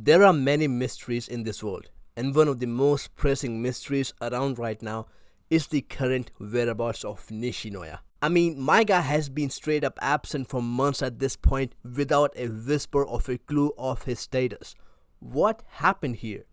There are many mysteries in this world, and one of the most pressing mysteries around right now is the current whereabouts of Nishinoya. I mean, my guy has been straight up absent for months at this point without a whisper of a clue of his status. What happened here?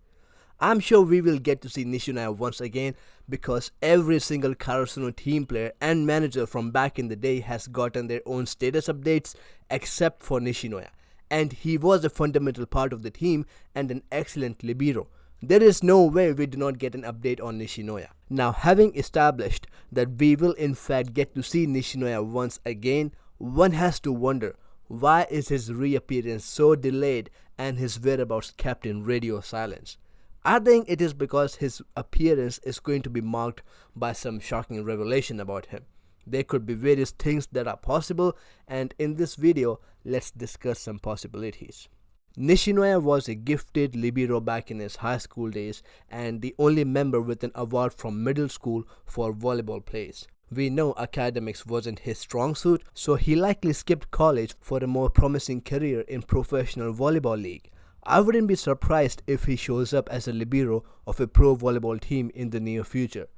I'm sure we will get to see Nishinoya once again because every single Karasuno team player and manager from back in the day has gotten their own status updates except for Nishinoya. And he was a fundamental part of the team and an excellent libero. There is no way we do not get an update on Nishinoya. Now, having established that we will in fact get to see Nishinoya once again, one has to wonder, why is his reappearance so delayed and his whereabouts kept in radio silence? I think it is because his appearance is going to be marked by some shocking revelation about him. There could be various things that are possible, and in this video, let's discuss some possibilities. Nishinoya was a gifted libero back in his high school days and the only member with an award from middle school for volleyball plays. We know academics wasn't his strong suit, so he likely skipped college for a more promising career in professional volleyball league. I wouldn't be surprised if he shows up as a libero of a pro volleyball team in the near future.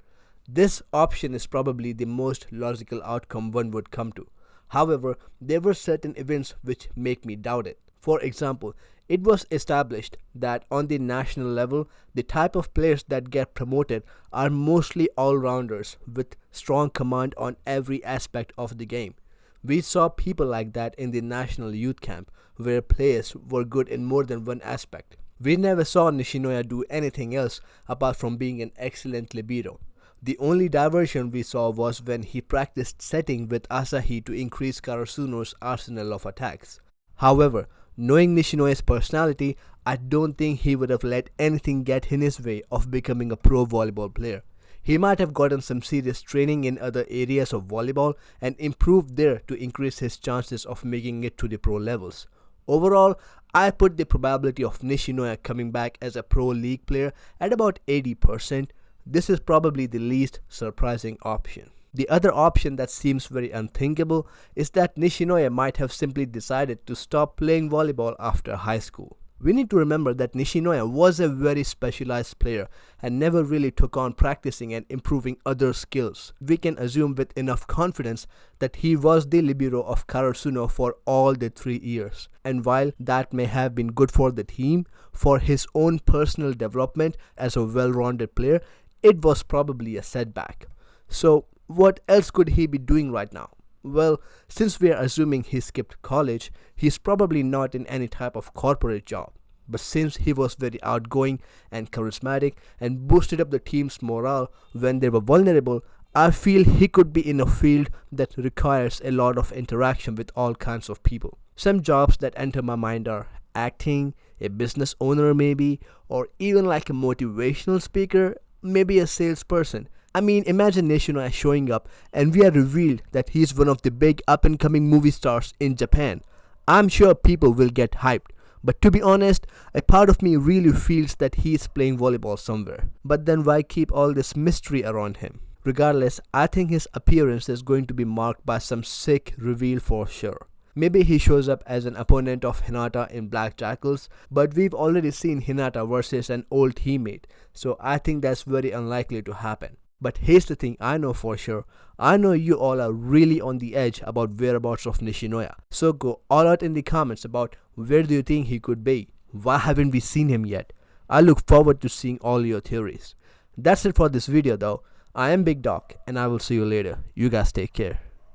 This option is probably the most logical outcome one would come to. However, there were certain events which make me doubt it. For example, it was established that on the national level, the type of players that get promoted are mostly all-rounders with strong command on every aspect of the game. We saw people like that in the national youth camp, where players were good in more than one aspect. We never saw Nishinoya do anything else apart from being an excellent libero. The only diversion we saw was when he practiced setting with Asahi to increase Karasuno's arsenal of attacks. However, knowing Nishinoya's personality, I don't think he would have let anything get in his way of becoming a pro volleyball player. He might have gotten some serious training in other areas of volleyball and improved there to increase his chances of making it to the pro levels. Overall, I put the probability of Nishinoya coming back as a pro league player at about 80%. This is probably the least surprising option. The other option that seems very unthinkable is that Nishinoya might have simply decided to stop playing volleyball after high school. We need to remember that Nishinoya was a very specialized player and never really took on practicing and improving other skills. We can assume with enough confidence that he was the libero of Karasuno for all the 3 years. And while that may have been good for the team, for his own personal development as a well-rounded player, it was probably a setback. So, what else could he be doing right now? Well, since we are assuming he skipped college, he's probably not in any type of corporate job. But since he was very outgoing and charismatic and boosted up the team's morale when they were vulnerable, I feel he could be in a field that requires a lot of interaction with all kinds of people. Some jobs that enter my mind are acting, a business owner maybe, or even like a motivational speaker, maybe a salesperson. I mean, imagine Nishinoya showing up and we are revealed that he's one of the big up-and-coming movie stars in Japan. I'm sure people will get hyped, but to be honest, a part of me really feels that he's playing volleyball somewhere. But then why keep all this mystery around him? Regardless, I think his appearance is going to be marked by some sick reveal for sure. Maybe he shows up as an opponent of Hinata in Black Jackals, but we've already seen Hinata versus an old teammate, so I think that's very unlikely to happen. But here's the thing I know for sure. I know you all are really on the edge about whereabouts of Nishinoya. So go all out in the comments about where do you think he could be? Why haven't we seen him yet? I look forward to seeing all your theories. That's it for this video though. I am Big Doc and I will see you later. You guys take care.